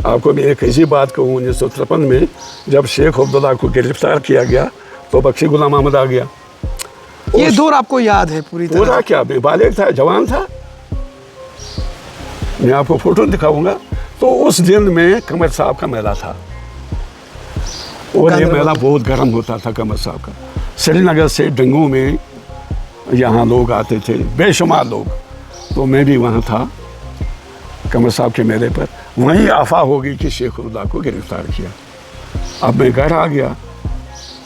आपको मैं एक ऐसी बात कहूँ, 1953 में जब शेख अब्दुल्ला को गिरफ्तार किया गया तो बख्शी गुलाम अहमद आ गया। ये दौर आपको याद है पूरी तरह? पूरा क्या, बालिग था, जवान था। मैं आपको फोटो दिखाऊंगा। तो उस दिन में कमर साहब का मेला था और ये मेला बहुत गर्म होता था कमर साहब का। श्रीनगर से डंगू में यहाँ लोग आते थे, बेशुमार लोग। तो मैं भी वहाँ था कमर साहब के मेले पर। वहीं अफवाह हो गई कि शेख अब्दुल्ला को गिरफ्तार किया। अब मैं घर आ गया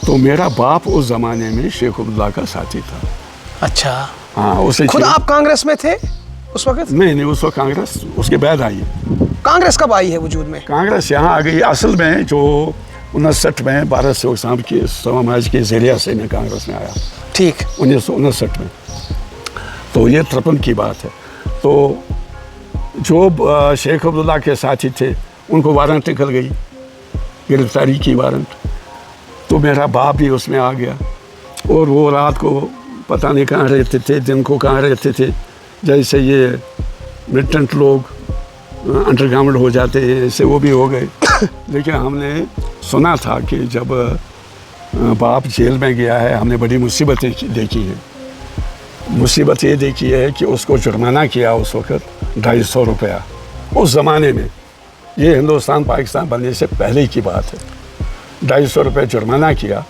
तो मेरा बाप उस ज़माने में शेख अब्दुल्ला का साथी था। अच्छा। हाँ, उसे खुद आप कांग्रेस में थे उस वक्त? नहीं, उस वक्त कांग्रेस उसके बाद आई। कांग्रेस कब आई है वजूद में? कांग्रेस यहाँ आ गई असल में जो 59 में भारत सेवक समाज के जरिया से मैं कांग्रेस में आया। ठीक। 1959 में। तो ये 53 की बात है। तो जो शेख अब्दुल्ला के साथी थे उनको वारंट निकल गई, गिरफ्तारी की वारंट। तो मेरा बाप भी उसमें आ गया और वो रात को पता नहीं कहाँ रहते थे, दिन को कहाँ रहते थे। जैसे ये मिलिटेंट लोग अंडरग्राउंड हो जाते हैं, ऐसे वो भी हो गए। लेकिन हमने सुना था कि जब बाप जेल में गया है, हमने बड़ी मुसीबतें देखी हैं। मुसीबत ये देखी है कि उसको जुर्माना किया उस वक़्त 250 रुपया। उस ज़माने में, ये हिंदुस्तान पाकिस्तान बनने से पहले की बात है, 250 रुपये जुर्माना किया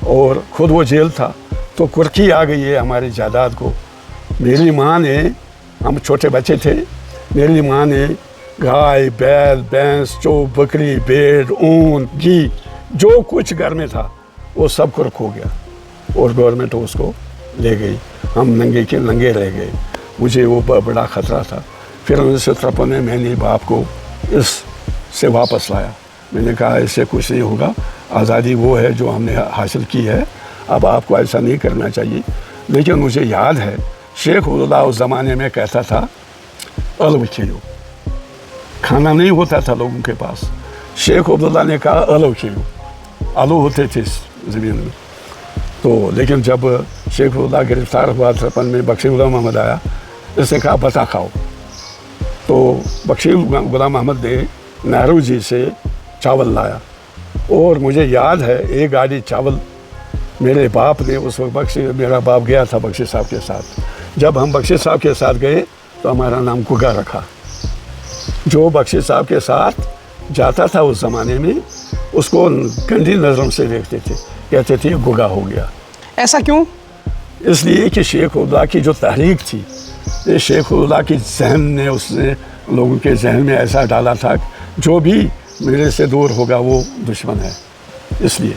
और ख़ुद वो जेल था। तो कुर्की आ गई है हमारी जायदाद को। मेरी माँ ने, हम छोटे बच्चे थे, मेरी माँ ने गाय, बैल, भैंस, जो बकरी, भेड़, ऊन, घी, जो कुछ घर में था वो सब कुर्क हो गया और गवर्नमेंट उसको ले गई। हम नंगे के नंगे रह गए। मुझे वो बड़ा ख़तरा था। फिर 1953 में मैंने बाप को इससे वापस लाया। मैंने कहा इससे कुछ नहीं होगा, आज़ादी वो है जो हमने हासिल की है, अब आपको ऐसा नहीं करना चाहिए। लेकिन मुझे याद है शेख अब्दुल्ला उस ज़माने में कहता था अलव खिलो। खाना नहीं होता था लोगों के पास। शेख अब्दुल्ला ने कहा अलव खिलो। आलू होते थे ज़मीन में। तो लेकिन जब शेख अब्दुल्ला गिरफ्तार हुआ 53 में, बख्शी गुलाम अहमद आया, इसने कहा बता खाओ। तो बख्शी गुलाम अहमद ने नेहरू जी से चावल लाया और मुझे याद है एक गाड़ी चावल मेरे बाप ने उस वक्त मेरा बाप गया था बख्शी साहब के साथ। जब हम बख्शी साहब के साथ गए तो हमारा नाम गुगा रखा। जो बख्शी साहब के साथ जाता था उस ज़माने में उसको गंदी नज़रों से देखते थे, कहते थे गुगा हो गया। ऐसा क्यों? इसलिए कि शेख अब्दुल्ला की जो तहरीक थी, ये शेख अब्दुल्ला की जहन ने, उसने लोगों के जहन में ऐसा डाला था जो भी मेरे से दूर होगा वो दुश्मन है, इसलिए।